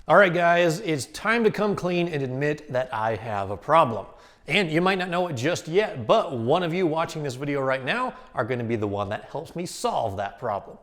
All right, guys, it's time to come clean and admit that I have a problem. And you might not know it just yet, but one of you watching this video right now are going to be the one that helps me solve that problem.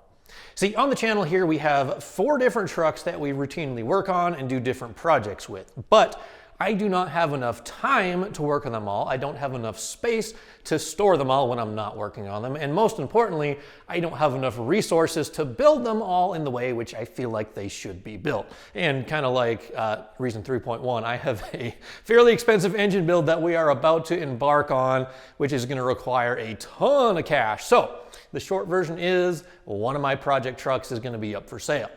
See, on the channel here, we have 4 different trucks that we routinely work on and do different projects with. But I do not have enough time to work on them all. I don't have enough space to store them all when I'm not working on them. And most importantly, I don't have enough resources to build them all in the way which I feel like they should be built. And kind of like reason 3.1, I have a fairly expensive engine build that we are about to embark on, which is going to require a ton of cash. So the short version is one of my project trucks is going to be up for sale.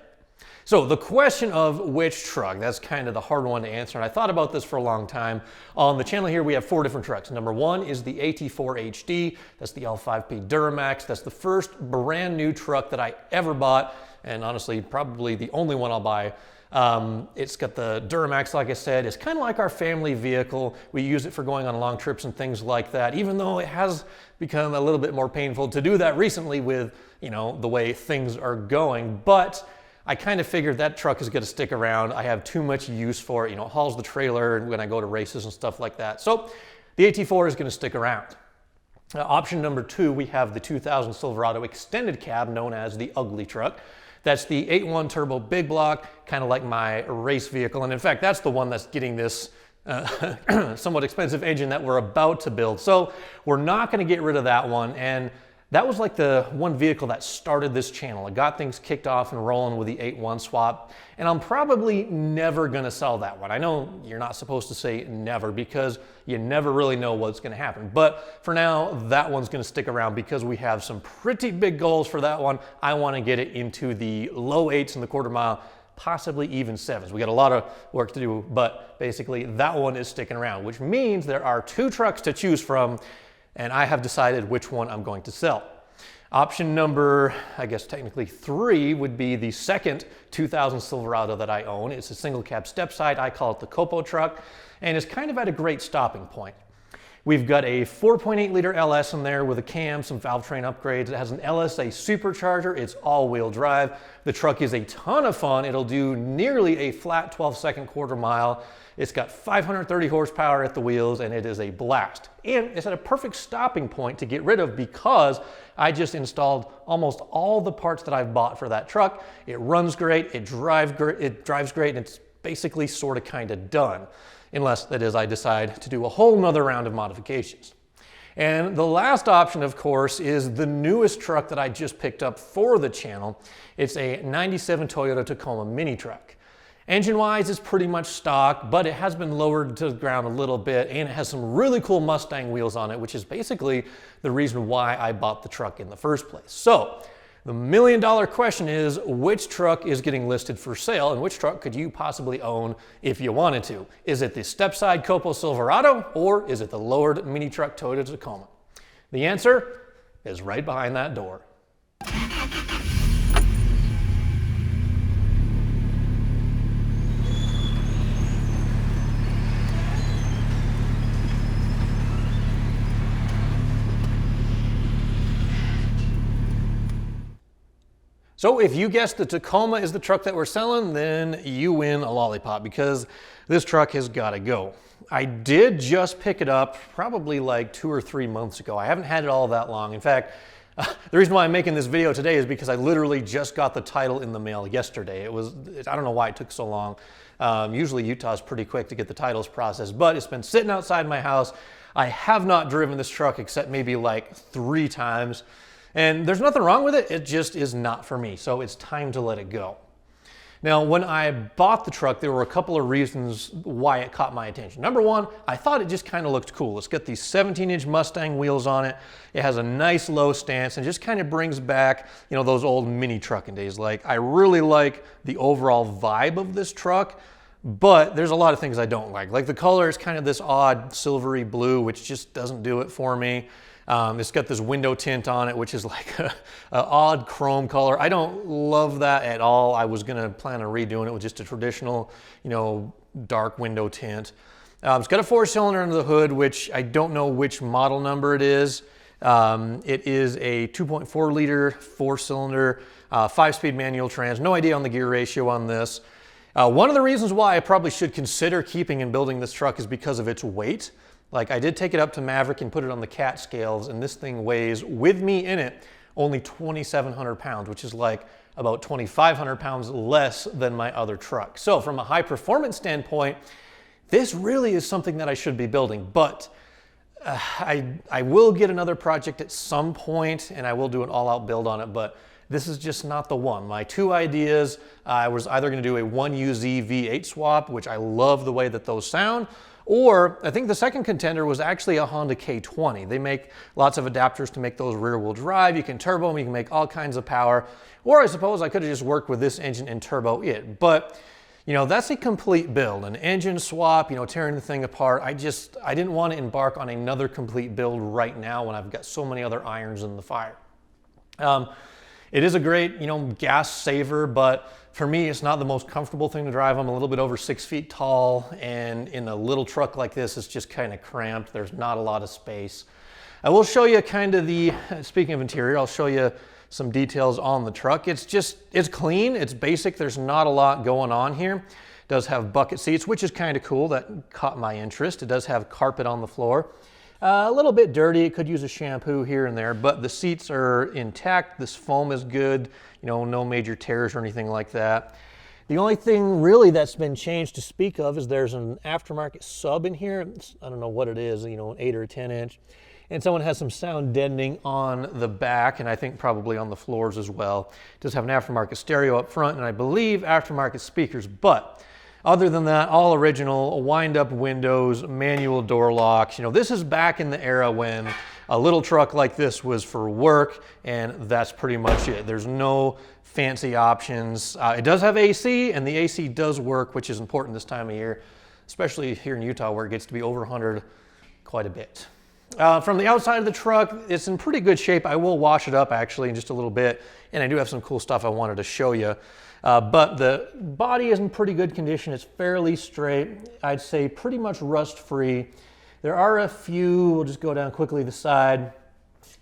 So the question of which truck, that's kind of the hard one to answer. And I thought about this for a long time. On the channel here, we have 4 different trucks. Number 1 is the AT4 HD. That's the L5P Duramax. That's the first brand new truck that I ever bought. And honestly, probably the only one I'll buy. It's got the Duramax, like I said. It's kind of like our family vehicle. We use it for going on long trips and things like that, even though it has become a little bit more painful to do that recently with, you know, the way things are going. But I kind of figured that truck is going to stick around. I have too much use for it. You know, it hauls the trailer when I go to races and stuff like that. So the AT4 is going to stick around. Option number 2, we have the 2000 Silverado extended cab known as the Ugly Truck. That's the 8.1 turbo big block, kind of like my race vehicle. And in fact, that's the one that's getting this somewhat expensive engine that we're about to build. So we're not going to get rid of that one. And that was like the one vehicle that started this channel. It got things kicked off and rolling with the 8.1 swap. And I'm probably never going to sell that one. I know you're not supposed to say never because you never really know what's going to happen. But for now, that one's going to stick around because we have some pretty big goals for that one. I want to get it into the low 8s in the quarter mile, possibly even 7s. We got a lot of work to do, but basically that one is sticking around, which means there are 2 trucks to choose from. And I have decided which one I'm going to sell. Option number, I guess technically 3, would be the second 2000 Silverado that I own. It's a single cab step side. I call it the COPO Truck, and it's kind of at a great stopping point. We've got a 4.8 liter LS in there with a cam, some valve train upgrades. It has an LSA supercharger. It's all-wheel drive. The truck is a ton of fun. It'll do nearly a flat 12-second quarter mile. It's got 530 horsepower at the wheels, and it is a blast. And it's at a perfect stopping point to get rid of because I just installed almost all the parts that I've bought for that truck. It runs great, it drives great, and it's basically sort of kind of done. Unless, that is, I decide to do a whole nother round of modifications. And the last option, of course, is the newest truck that I just picked up for the channel. It's a 97 Toyota Tacoma mini truck. Engine-wise, it's pretty much stock, but it has been lowered to the ground a little bit, and it has some really cool Mustang wheels on it, which is basically the reason why I bought the truck in the first place. So the million-dollar question is, which truck is getting listed for sale, and which truck could you possibly own if you wanted to? Is it the step-side COPO Silverado, or is it the lowered mini truck Toyota Tacoma? The answer is right behind that door. So if you guessed the Tacoma is the truck that we're selling, then you win a lollipop because this truck has got to go. I did just pick it up probably like 2 or 3 months ago. I haven't had it all that long. In fact, the reason why I'm making this video today is because I literally just got the title in the mail yesterday. I don't know why it took so long. Usually Utah's pretty quick to get the titles processed, but it's been sitting outside my house. I have not driven this truck except maybe like 3 times. And there's nothing wrong with it, it just is not for me, so it's time to let it go. Now, when I bought the truck, there were a couple of reasons why it caught my attention. Number 1, I thought it just kind of looked cool. It's got these 17-inch Mustang wheels on it. It has a nice low stance and just kind of brings back, you know, those old mini trucking days. Like, I really like the overall vibe of this truck, but there's a lot of things I don't like. Like the color is kind of this odd silvery blue, which just doesn't do it for me. It's got this window tint on it, which is like an odd chrome color. I don't love that at all. I was gonna plan on redoing it with just a traditional, you know, dark window tint. It's got a 4-cylinder under the hood, which I don't know which model number it is. It is a 2.4 liter 4-cylinder, 5-speed manual trans. No idea on the gear ratio on this. One of the reasons why I probably should consider keeping and building this truck is because of its weight. Like, I did take it up to Maverick and put it on the cat scales, and this thing weighs, with me in it, only 2,700 pounds, which is like about 2,500 pounds less than my other truck. So from a high performance standpoint, this really is something that I should be building, but I will get another project at some point, and I will do an all-out build on it, but this is just not the one. My two ideas, I was either going to do a 1UZ V8 swap, which I love the way that those sound, or I think the second contender was actually a Honda K20. They make lots of adapters to make those rear-wheel drive. You can turbo them, you can make all kinds of power. Or I suppose I could have just worked with this engine and turbo it. But, you know, that's a complete build. An engine swap, you know, tearing the thing apart. I didn't want to embark on another complete build right now when I've got so many other irons in the fire. It is a great, you know, gas saver, but for me, it's not the most comfortable thing to drive. I'm a little bit over 6 feet tall, and in a little truck like this, it's just kind of cramped. There's not a lot of space. I will show you kind of the, speaking of interior, I'll show you some details on the truck. It's clean, it's basic. There's not a lot going on here. It does have bucket seats, which is kind of cool. That caught my interest. It does have carpet on the floor. A little bit dirty, it could use a shampoo here and there, but the seats are intact. This foam is good, you know, no major tears or anything like that. The only thing really that's been changed to speak of is there's an aftermarket sub in here. I don't know what it is, you know, an 8 or a 10 inch. And someone has some sound deadening on the back, and I think probably on the floors as well. It does have an aftermarket stereo up front, and I believe aftermarket speakers, but other than that, all original, wind-up windows, manual door locks. You know, this is back in the era when a little truck like this was for work, and that's pretty much it. There's no fancy options. It does have AC, and the AC does work, which is important this time of year, especially here in Utah where it gets to be over 100 quite a bit. From the outside of the truck, it's in pretty good shape. I will wash it up actually in just a little bit, and I do have some cool stuff I wanted to show you. But the body is in pretty good condition. It's fairly straight. I'd say pretty much rust-free. There are a few, we'll just go down quickly the side.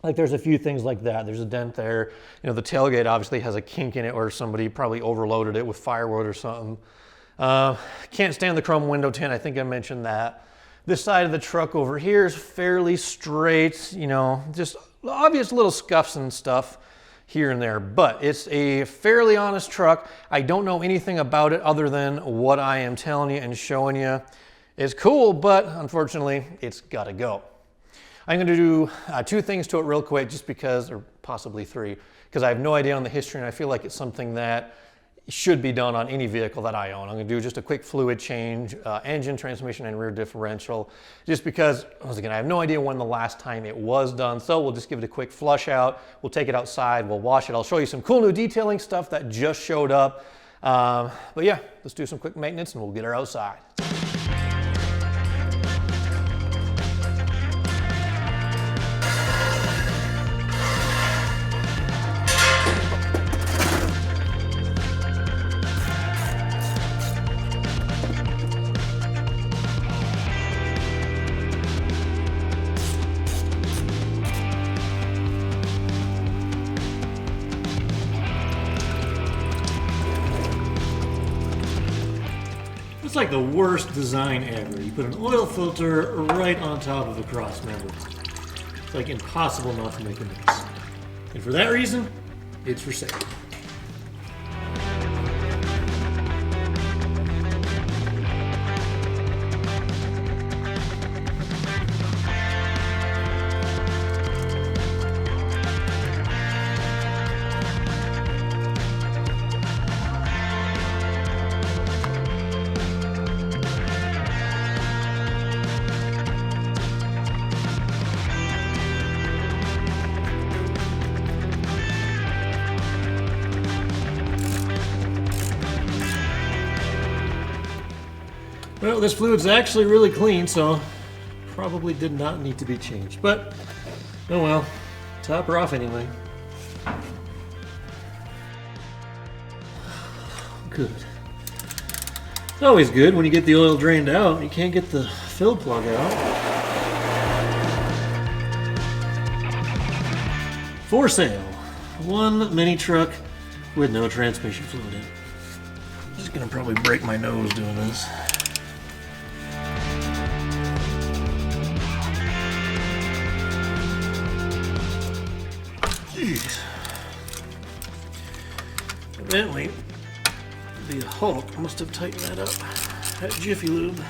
Like there's a few things like that. There's a dent there. You know, the tailgate obviously has a kink in it where somebody probably overloaded it with firewood or something. Can't stand the chrome window tint. I think I mentioned that. This side of the truck over here is fairly straight, you know, just obvious little scuffs and stuff here and there, but it's a fairly honest truck. I don't know anything about it other than what I am telling you and showing you. It's cool, but unfortunately, it's gotta go. I'm gonna do two things to it real quick just because, or possibly three, because I have no idea on the history and I feel like it's something that should be done on any vehicle that I own. I'm gonna do just a quick fluid change, engine, transmission, and rear differential, just because, once again, I have no idea when the last time it was done, so we'll just give it a quick flush out. We'll take it outside, we'll wash it. I'll show you some cool new detailing stuff that just showed up. But yeah, let's do some quick maintenance and we'll get her outside. It's like the worst design ever. You put an oil filter right on top of a cross member. It's like impossible not to make a mess. And for that reason, it's for sale. Well, this fluid's actually really clean, so probably did not need to be changed. But, oh well, top her off anyway. Good. It's always good when you get the oil drained out. You can't get the fill plug out. For sale, one mini truck with no transmission fluid in. Just gonna probably break my nose doing this. Jeez. Evidently, the Hulk must have tightened that up at Jiffy Lube.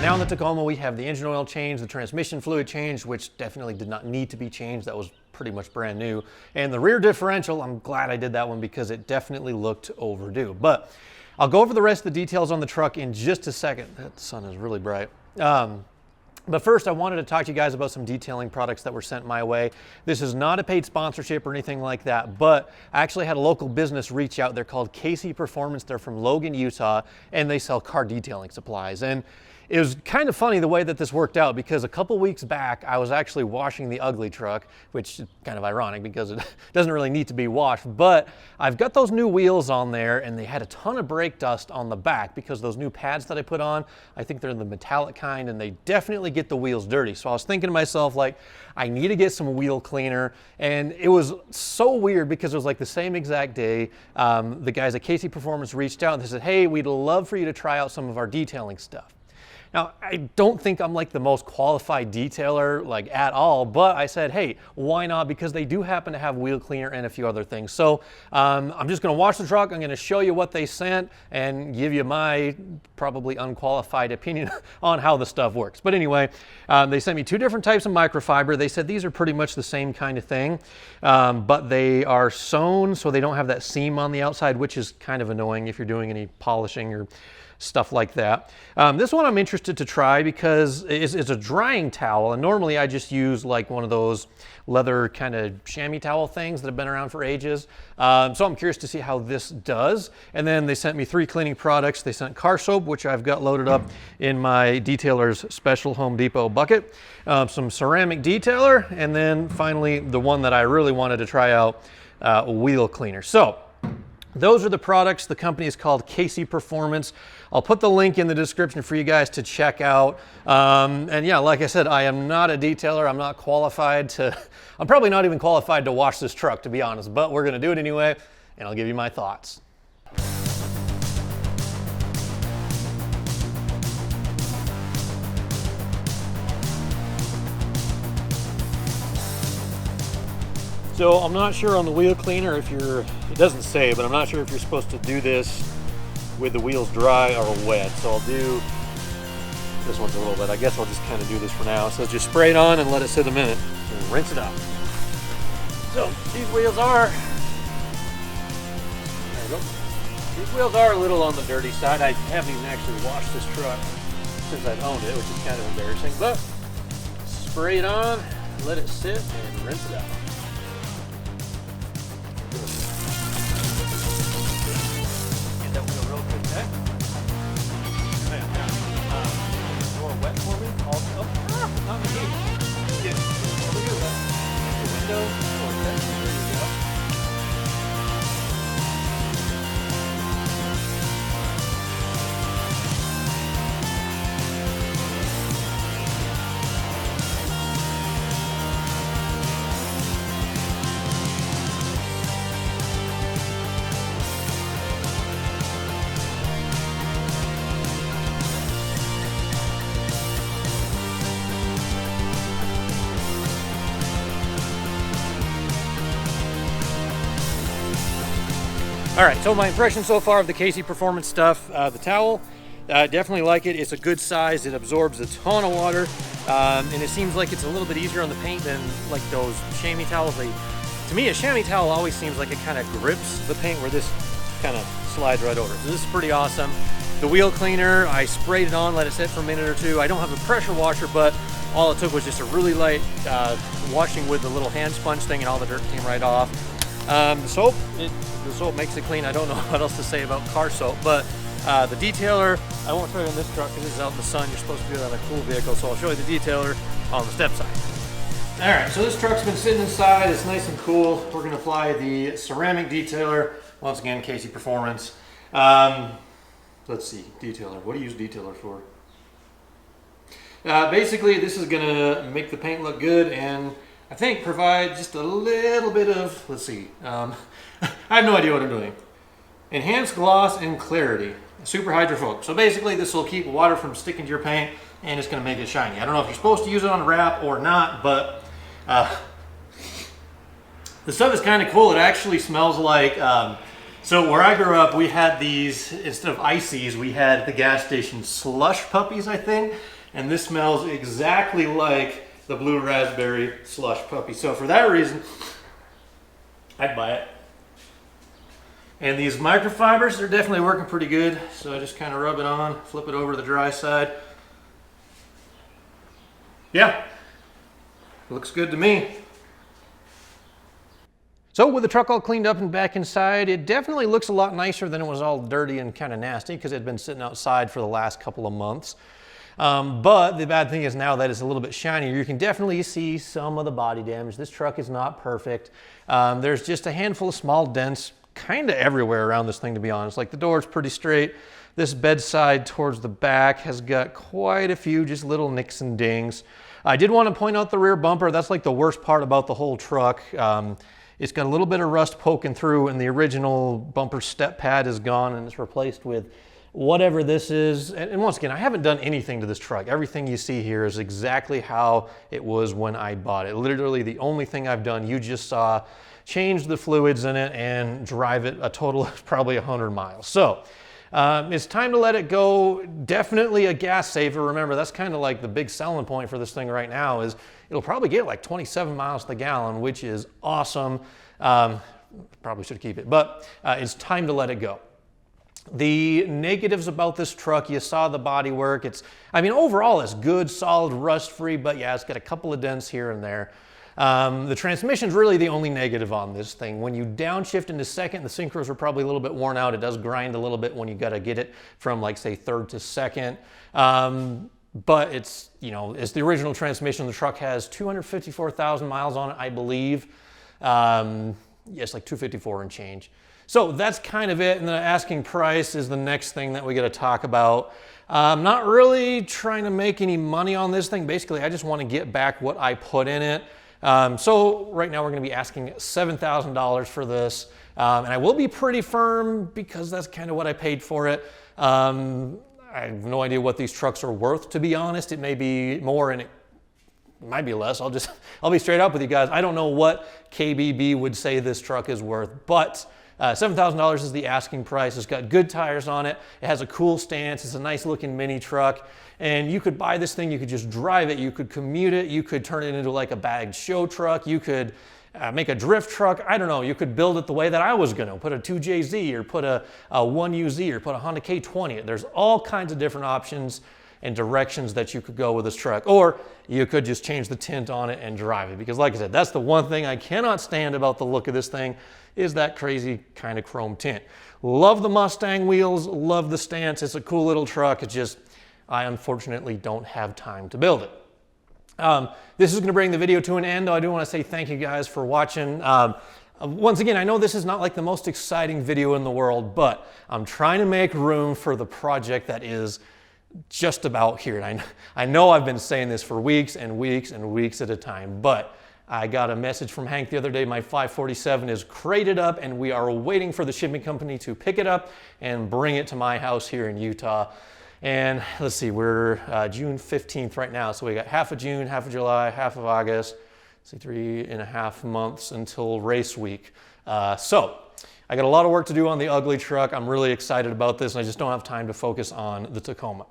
Now in the Tacoma, we have the engine oil change, the transmission fluid change, which definitely did not need to be changed. That was pretty much brand new. And the rear differential, I'm glad I did that one because it definitely looked overdue. But I'll go over the rest of the details on the truck in just a second. That sun is really bright. But first, I wanted to talk to you guys about some detailing products that were sent my way. This is not a paid sponsorship or anything like that, but I actually had a local business reach out. They're called COPO Performance. They're from Logan, Utah, and they sell car detailing supplies. And it was kind of funny the way that this worked out because a couple weeks back, I was actually washing the Ugly Truck, which is kind of ironic because it doesn't really need to be washed, but I've got those new wheels on there and they had a ton of brake dust on the back because those new pads that I put on, I think they're the metallic kind and they definitely get the wheels dirty. So I was thinking to myself, like, I need to get some wheel cleaner. And it was so weird because it was like the same exact day. The guys at COPO Performance reached out and they said, hey, we'd love for you to try out some of our detailing stuff. Now, I don't think I'm like the most qualified detailer like at all, but I said, hey, why not? Because they do happen to have wheel cleaner and a few other things. So I'm just gonna wash the truck. I'm gonna show you what they sent and give you my probably unqualified opinion on how the stuff works. But anyway, they sent me two different types of microfiber. They said these are pretty much the same kind of thing, but they are sewn so they don't have that seam on the outside, which is kind of annoying if you're doing any polishing or stuff like that. This one I'm interested to try because it's a drying towel, and normally I just use like one of those leather kind of chamois towel things that have been around for ages. So I'm curious to see how this does. And then they sent me 3 cleaning products. They sent car soap, which I've got loaded up in my detailer's special Home Depot bucket, some ceramic detailer, and then finally the one that I really wanted to try out, wheel cleaner. So those are the products. The company is called COPO Performance. I'll put the link in the description for you guys to check out. And yeah, like I said, I am not a detailer. I'm not qualified to, I'm probably not even qualified to wash this truck, to be honest, but we're gonna do it anyway, and I'll give you my thoughts. So I'm not sure on the wheel cleaner if you're, it doesn't say, but I'm not sure if you're supposed to do this with the wheels dry or wet. So I'll do, this one's a little bit, I guess I'll just kind of do this for now. So just spray it on and let it sit a minute and rinse it out. So these wheels are, there we go. These wheels are a little on the dirty side. I haven't even actually washed this truck since I've owned it, which is kind of embarrassing, but spray it on, let it sit and rinse it out. That wheel real quick, okay? Man, more wet for me? Not me. Yeah, over here, the window, or that. There you go. All right, so my impression so far of the COPO Performance stuff, the towel, definitely like it. It's a good size, it absorbs a ton of water, and it seems like it's a little bit easier on the paint than like those chamois towels. To me, a chamois towel always seems like it kind of grips the paint, where this kind of slides right over. So this is pretty awesome. The wheel cleaner, I sprayed it on, let it sit for a minute or two. I don't have a pressure washer, but All it took was just a really light washing with the little hand sponge thing, and all the dirt came right off. The soap makes it clean. I don't know what else to say about car soap, but the detailer, I won't show you on this truck because it's out in the sun. You're supposed to do that on a cool vehicle, so I'll show you the detailer on the step side. All right, so this truck's been sitting inside. It's nice and cool. We're gonna apply the ceramic detailer. Once again, Casey Performance. Let's see, detailer. What do you use detailer for? Basically, this is gonna make the paint look good and I think provide just a little bit of, let's see, I have no idea what I'm doing. Enhanced gloss and clarity, super hydrophobic. So basically this will keep water from sticking to your paint and it's gonna make it shiny. I don't know if you're supposed to use it on wrap or not, but the stuff is kind of cool. It actually smells like, so where I grew up, we had these, instead of ices, we had at the gas station slush puppies, I think. And this smells exactly like the blue raspberry slush puppy. So for that reason, I'd buy it. And these microfibers, they're definitely working pretty good. So I just kind of rub it on, flip it over to the dry side. Yeah, looks good to me. So with the truck all cleaned up and back inside, it definitely looks a lot nicer than it was all dirty and kind of nasty because it had been sitting outside for the last couple of months. But the bad thing is now that it's a little bit shinier, you can definitely see some of the body damage. This truck is not perfect. There's just a handful of small dents kind of everywhere around this thing, to be honest. Like the door's pretty straight. This bedside towards the back has got quite a few just little nicks and dings. I did want to point out the rear bumper. That's like the worst part about the whole truck. It's got a little bit of rust poking through and the original bumper step pad is gone and it's replaced with whatever this is. And once again, I haven't done anything to this truck. Everything you see here is exactly how it was when I bought it. Literally the only thing I've done, you just saw, change the fluids in it and drive it a total of probably 100 miles. So it's time to let it go. Definitely a gas saver. Remember, that's kind of like the big selling point for this thing right now is it'll probably get like 27 miles to the gallon, which is awesome. Probably should keep it, but it's time to let it go. The negatives about this truck, you saw the body work. I mean, overall it's good, solid, rust-free, but yeah, it's got a couple of dents here and there. The transmission's really the only negative on this thing. When you downshift into second, the synchros are probably a little bit worn out. It does grind a little bit when you got to get it from like say third to second. But it's, you know, it's the original transmission. The truck has 254,000 miles on it, I believe. Yes, like 254 and change. So that's kind of it. And the asking price is the next thing that we got to talk about. I'm not really trying to make any money on this thing. Basically, I just want to get back what I put in it. So right now we're going to be asking $7,000 for this. And I will be pretty firm because that's kind of what I paid for it. I have no idea what these trucks are worth, to be honest. It may be more and it might be less. I'll be straight up with you guys. I don't know what KBB would say this truck is worth, but $7,000 is the asking price. It's got good tires on it. It has a cool stance. It's a nice looking mini truck. And you could buy this thing, you could just drive it, you could commute it, you could turn it into like a bagged show truck, you could make a drift truck. I don't know, you could build it the way that I was gonna, put a 2JZ or put a 1UZ or put a Honda K20. There's all kinds of different options and directions that you could go with this truck. Or you could just change the tint on it and drive it. Because like I said, that's the one thing I cannot stand about the look of this thing is that crazy kind of chrome tint. Love the Mustang wheels, love the stance. It's a cool little truck. It's just, I unfortunately don't have time to build it. This is going to bring the video to an end, though I do want to say thank you guys for watching. Once again, I know this is not like the most exciting video in the world, but I'm trying to make room for the project that is just about here. And I know I've been saying this for weeks and weeks and weeks at a time, but I got a message from Hank the other day. My 547 is crated up and we are waiting for the shipping company to pick it up and bring it to my house here in Utah. And let's see, we're June 15th right now. So we got half of June, half of July, half of August. Let's see, 3.5 months until race week. So I got a lot of work to do on the ugly truck. I'm really excited about this and I just don't have time to focus on the Tacoma.